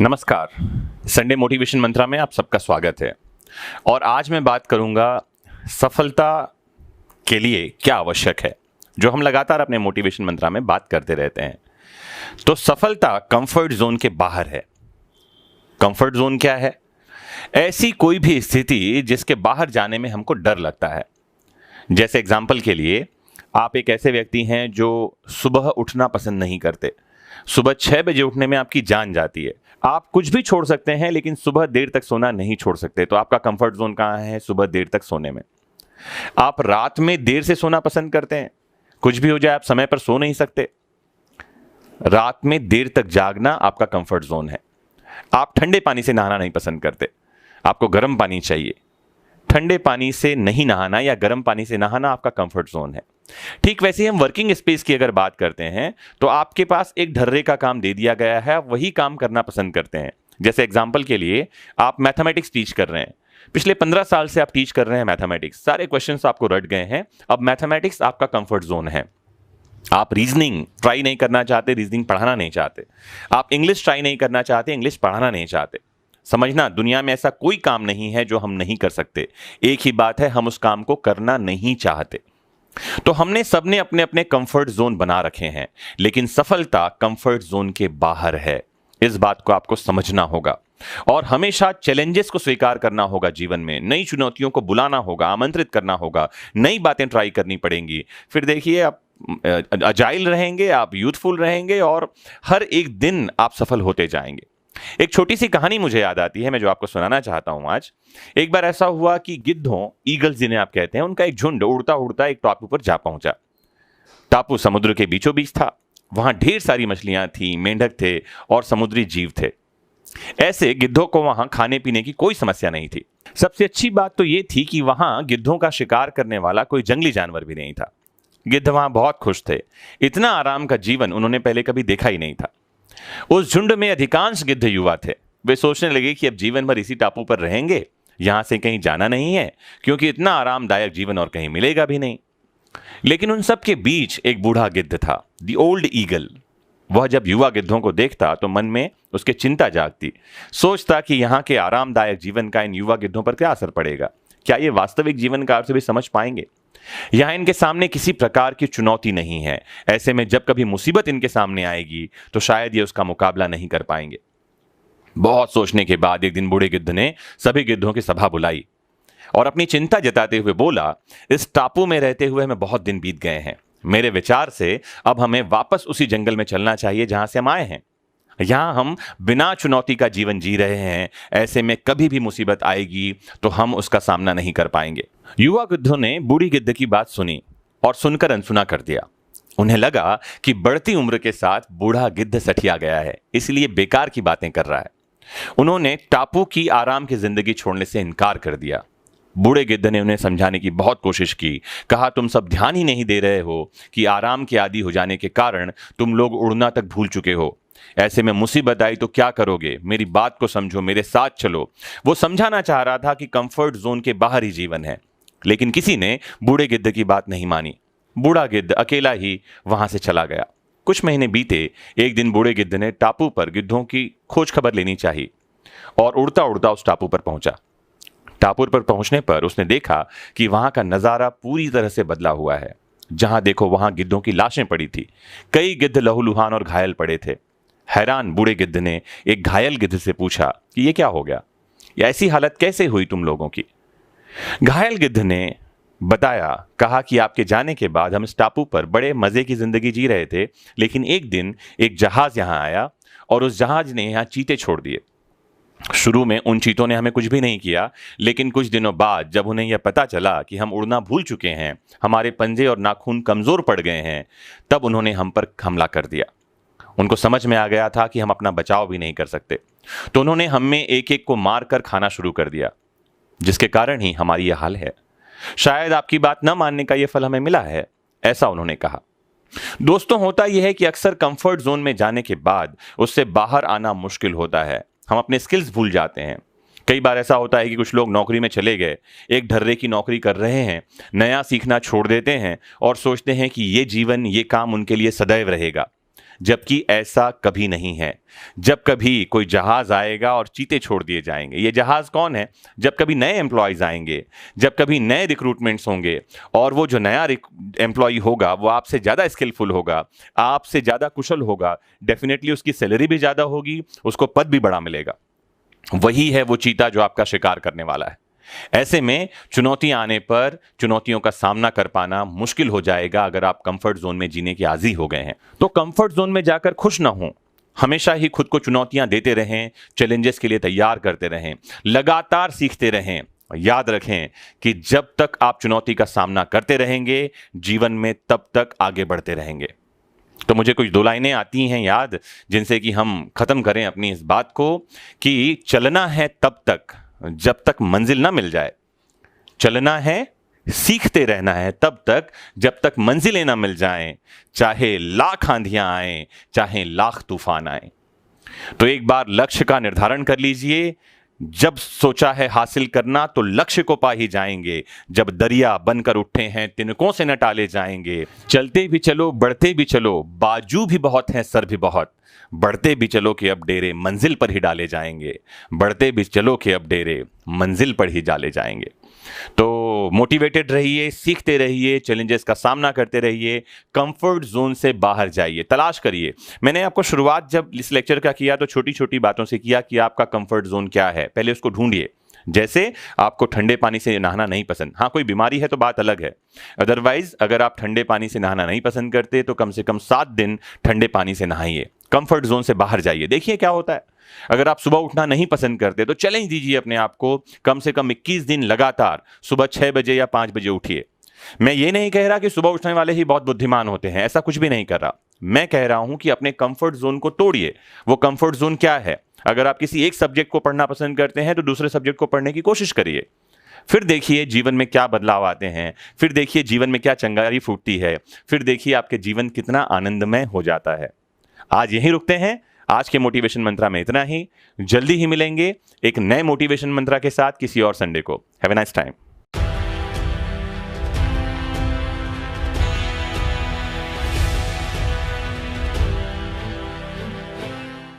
नमस्कार। Sunday motivation मंत्रा में आप सबका स्वागत है। और आज मैं बात करूंगा सफलता के लिए क्या आवश्यक है, जो हम लगातार अपने मोटिवेशन मंत्रा में बात करते रहते हैं। तो सफलता कंफर्ट जोन के बाहर है। कंफर्ट जोन क्या है? ऐसी कोई भी स्थिति जिसके बाहर जाने में हमको डर लगता है। जैसे एग्जाम्पल के लिए, आप एक ऐसे व्यक्ति हैं जो सुबह उठना पसंद नहीं करते। सुबह 6 बजे उठने में आपकी जान जाती है। आप कुछ भी छोड़ सकते हैं, लेकिन सुबह देर तक सोना नहीं छोड़ सकते। तो आपका कंफर्ट जोन कहाँ है? सुबह देर तक सोने में। आप रात में देर से सोना पसंद करते हैं। कुछ भी हो जाए, आप समय पर सो नहीं सकते। रात में देर तक जागना आपका कंफर्ट जोन है। आप ठंडे पानी से नहाना नहीं पसंद करते, आपको गर्म पानी चाहिए। ठंडे पानी से नहीं नहाना या गर्म पानी से नहाना आपका कंफर्ट जोन है। ठीक वैसे ही हम वर्किंग स्पेस की अगर बात करते हैं, तो आपके पास एक ढर्रे का काम दे दिया गया है, आप वही काम करना पसंद करते हैं। जैसे एग्जाम्पल के लिए, आप मैथमेटिक्स टीच कर रहे हैं। पिछले 15 साल से आप टीच कर रहे हैं मैथमेटिक्स, सारे क्वेश्चंस आपको रट गए हैं। अब मैथमेटिक्स आपका कंफर्ट जोन है। आप रीजनिंग ट्राई नहीं करना चाहते, रीजनिंग पढ़ाना नहीं चाहते। आप इंग्लिश ट्राई नहीं करना चाहते, इंग्लिश पढ़ाना नहीं चाहते। समझना, दुनिया में ऐसा कोई काम नहीं है जो हम नहीं कर सकते। एक ही बात है, हम उस काम को करना नहीं चाहते। तो हमने सबने अपने अपने कंफर्ट जोन बना रखे हैं, लेकिन सफलता कंफर्ट जोन के बाहर है। इस बात को आपको समझना होगा और हमेशा चैलेंजेस को स्वीकार करना होगा। जीवन में नई चुनौतियों को बुलाना होगा, आमंत्रित करना होगा, नई बातें ट्राई करनी पड़ेंगी। फिर देखिए, आप अजाइल रहेंगे, आप यूथफुल रहेंगे और हर एक दिन आप सफल होते जाएंगे। एक छोटी सी कहानी मुझे याद आती है, मैं जो आपको सुनाना चाहता हूं आज। एक बार ऐसा हुआ कि गिद्धों, ईगल्स जिन्हें आप कहते हैं, उनका एक झुंड उड़ता उड़ता एक टापू पर जा पहुंचा। टापू समुद्र के बीचों बीच था। वहां ढेर सारी मछलियां थी, मेंढक थे और समुद्री जीव थे। ऐसे गिद्धों को वहां खाने पीने की कोई समस्या नहीं थी। सबसे अच्छी बात तो यह थी कि वहां गिद्धों का शिकार करने वाला कोई जंगली जानवर भी नहीं था। गिद्ध वहां बहुत खुश थे। इतना आराम का जीवन उन्होंने पहले कभी देखा ही नहीं था। उस झुंड में अधिकांश गिद्ध युवा थे। वे सोचने लगे कि अब जीवन भर इसी टापू पर रहेंगे, यहां से कहीं जाना नहीं है, क्योंकि इतना आरामदायक जीवन और कहीं मिलेगा भी नहीं। लेकिन उन सब के बीच एक बूढ़ा गिद्ध था, द ओल्ड ईगल। वह जब युवा गिद्धों को देखता तो मन में उसके चिंता जागती। सोचता कि यहाँ के आरामदायक जीवन का इन युवा गिद्धों पर क्या असर पड़ेगा। क्या ये वास्तविक जीवन का अर्थ भी समझ पाएंगे? यहां इनके सामने किसी प्रकार की चुनौती नहीं है। ऐसे में जब कभी मुसीबत इनके सामने आएगी तो शायद ये उसका मुकाबला नहीं कर पाएंगे। बहुत सोचने के बाद एक दिन बूढ़े गिद्ध ने सभी गिद्धों की सभा बुलाई और अपनी चिंता जताते हुए बोला, इस टापू में रहते हुए हमें बहुत दिन बीत गए हैं। मेरे विचार से अब हमें वापस उसी जंगल में चलना चाहिए जहां से हम आए हैं। यहां हम बिना चुनौती का जीवन जी रहे हैं। ऐसे में कभी भी मुसीबत आएगी तो हम उसका सामना नहीं कर पाएंगे। युवा गिद्धों ने बूढ़ी गिद्ध की बात सुनी और सुनकर अनसुना कर दिया। उन्हें लगा कि बढ़ती उम्र के साथ बूढ़ा गिद्ध सठिया गया है, इसलिए बेकार की बातें कर रहा है। उन्होंने टापू की आराम की जिंदगी छोड़ने से इनकार कर दिया। बूढ़े गिद्ध ने उन्हें समझाने की बहुत कोशिश की। कहा, तुम सब ध्यान ही नहीं दे रहे हो कि आराम के आदी हो जाने के कारण तुम लोग उड़ना तक भूल चुके हो। ऐसे में मुसीबत आई तो क्या करोगे? मेरी बात को समझो, मेरे साथ चलो। वो समझाना चाह रहा था कि कंफर्ट जोन के बाहर ही जीवन है, लेकिन किसी ने बूढ़े गिद्ध की बात नहीं मानी। बूढ़ा गिद्ध अकेला ही वहां से चला गया। कुछ महीने बीते। एक दिन बूढ़े गिद्ध ने टापू पर गिद्धों की खोज खबर लेनी चाहिए और उड़ता उड़ता उस टापू पर पहुंचा। टापू पर पहुंचने पर उसने देखा कि वहां का नजारा पूरी तरह से बदला हुआ है। जहां देखो वहां गिद्धों की लाशें पड़ी थी। कई गिद्ध लहूलुहान और घायल पड़े थे। हैरान बूढ़े गिद्ध ने एक घायल गिद्ध से पूछा कि यह क्या हो गया, या ऐसी हालत कैसे हुई तुम लोगों की? घायल गिद्ध ने बताया, कहा कि आपके जाने के बाद हम इस टापू पर बड़े मजे की जिंदगी जी रहे थे, लेकिन एक दिन एक जहाज यहां आया और उस जहाज ने यहां चीते छोड़ दिए। शुरू में उन चीतों ने हमें कुछ भी नहीं किया, लेकिन कुछ दिनों बाद जब उन्हें यह पता चला कि हम उड़ना भूल चुके हैं, हमारे पंजे और नाखून कमजोर पड़ गए हैं, तब उन्होंने हम पर हमला कर दिया। उनको समझ में आ गया था कि हम अपना बचाव भी नहीं कर सकते, तो उन्होंने हम में एक एक को मारकर खाना शुरू कर दिया, जिसके कारण ही हमारी यह हाल है। शायद आपकी बात न मानने का यह फल हमें मिला है, ऐसा उन्होंने कहा। दोस्तों, होता यह है कि अक्सर कंफर्ट जोन में जाने के बाद उससे बाहर आना मुश्किल होता है। हम अपने स्किल्स भूल जाते हैं। कई बार ऐसा होता है कि कुछ लोग नौकरी में चले गए, एक ढर्रे की नौकरी कर रहे हैं, नया सीखना छोड़ देते हैं और सोचते हैं कि ये जीवन, ये काम उनके लिए सदैव रहेगा। जबकि ऐसा कभी नहीं है। जब कभी कोई जहाज आएगा और चीते छोड़ दिए जाएंगे। ये जहाज कौन है? जब कभी नए एम्प्लॉयज आएंगे, जब कभी नए रिक्रूटमेंट्स होंगे, और वो जो नया एम्प्लॉय होगा वो आपसे ज़्यादा स्किलफुल होगा, आपसे ज़्यादा कुशल होगा, डेफिनेटली उसकी सैलरी भी ज़्यादा होगी, उसको पद भी बड़ा मिलेगा। वही है वो चीता जो आपका शिकार करने वाला है। ऐसे में चुनौतियां आने पर चुनौतियों का सामना कर पाना मुश्किल हो जाएगा अगर आप कंफर्ट जोन में जीने के आदी हो गए हैं। तो कंफर्ट जोन में जाकर खुश ना हो, हमेशा ही खुद को चुनौतियां देते रहें, चैलेंजेस के लिए तैयार करते रहें, लगातार सीखते रहें। याद रखें कि जब तक आप चुनौती का सामना करते रहेंगे जीवन में, तब तक आगे बढ़ते रहेंगे। तो मुझे कुछ दो लाइनें आती हैं याद, जिनसे कि हम खत्म करें अपनी इस बात को, कि चलना है तब तक जब तक मंजिल ना मिल जाए, चलना है, सीखते रहना है तब तक जब तक मंजिलें ना मिल जाएं, चाहे लाख आंधियां आए, चाहे लाख तूफान आए। तो एक बार लक्ष्य का निर्धारण कर लीजिए। जब सोचा है हासिल करना तो लक्ष्य को पा ही जाएंगे। जब दरिया बनकर उठे हैं तिनकों से न टाले जाएंगे। चलते भी चलो, बढ़ते भी चलो, बाजू भी बहुत हैं, सर भी बहुत। बढ़ते भी चलो कि अब डेरे मंजिल पर ही डाले जाएंगे। बढ़ते भी चलो कि अब डेरे मंजिल पर ही डाले जाएंगे। तो मोटिवेटेड रहिए, सीखते रहिए, चैलेंजेस का सामना करते रहिए, कंफर्ट जोन से बाहर जाइए, तलाश करिए। मैंने आपको शुरुआत जब इस लेक्चर का किया तो छोटी छोटी बातों से किया कि आपका कंफर्ट जोन क्या है, पहले उसको ढूंढिए। जैसे आपको ठंडे पानी से नहाना नहीं पसंद, हाँ कोई बीमारी है तो बात अलग है। अदरवाइज अगर आप ठंडे पानी से नहाना नहीं पसंद करते तो कम से कम 7 दिन ठंडे पानी से नहाइए, कंफर्ट जोन से बाहर जाइए, देखिए क्या होता है। अगर आप सुबह उठना नहीं पसंद करते तो चैलेंज दीजिए अपने आप को, कम से कम 21 दिन लगातार सुबह 6 बजे या 5 बजे उठिए। मैं ये नहीं कह रहा कि सुबह उठने वाले ही बहुत बुद्धिमान होते हैं, ऐसा कुछ भी नहीं कर रहा। मैं कह रहा हूं कि अपने कंफर्ट जोन को तोड़िए। वो कंफर्ट जोन क्या है? अगर आप किसी एक सब्जेक्ट को पढ़ना पसंद करते हैं तो दूसरे सब्जेक्ट को पढ़ने की कोशिश करिए। फिर देखिए जीवन में क्या बदलाव आते हैं, फिर देखिए जीवन में क्या चिंगारी फूटती है, फिर देखिए आपके जीवन कितना आनंदमय हो जाता है। आज यहीं रुकते हैं। आज के मोटिवेशन मंत्रा में इतना ही। जल्दी ही मिलेंगे एक नए मोटिवेशन मंत्रा के साथ किसी और संडे को। Have a nice time.